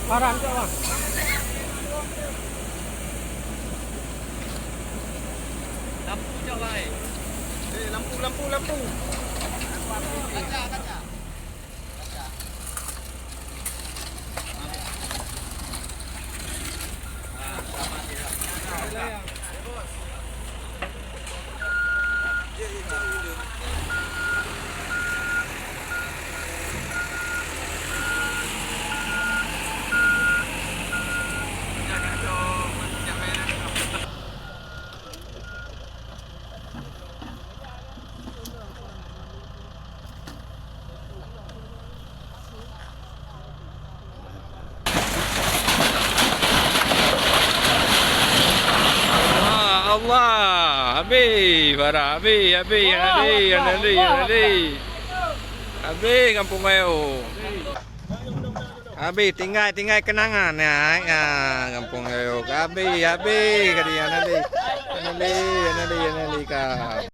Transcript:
Parang tu bang. Lampu je bang. Lampu. Kaca. Allah, habis barang, habis yang nanti. Habis kampung Melayu. Habis tinggal kenangan ya, kampung Melayu. Habis kali yang nanti kah.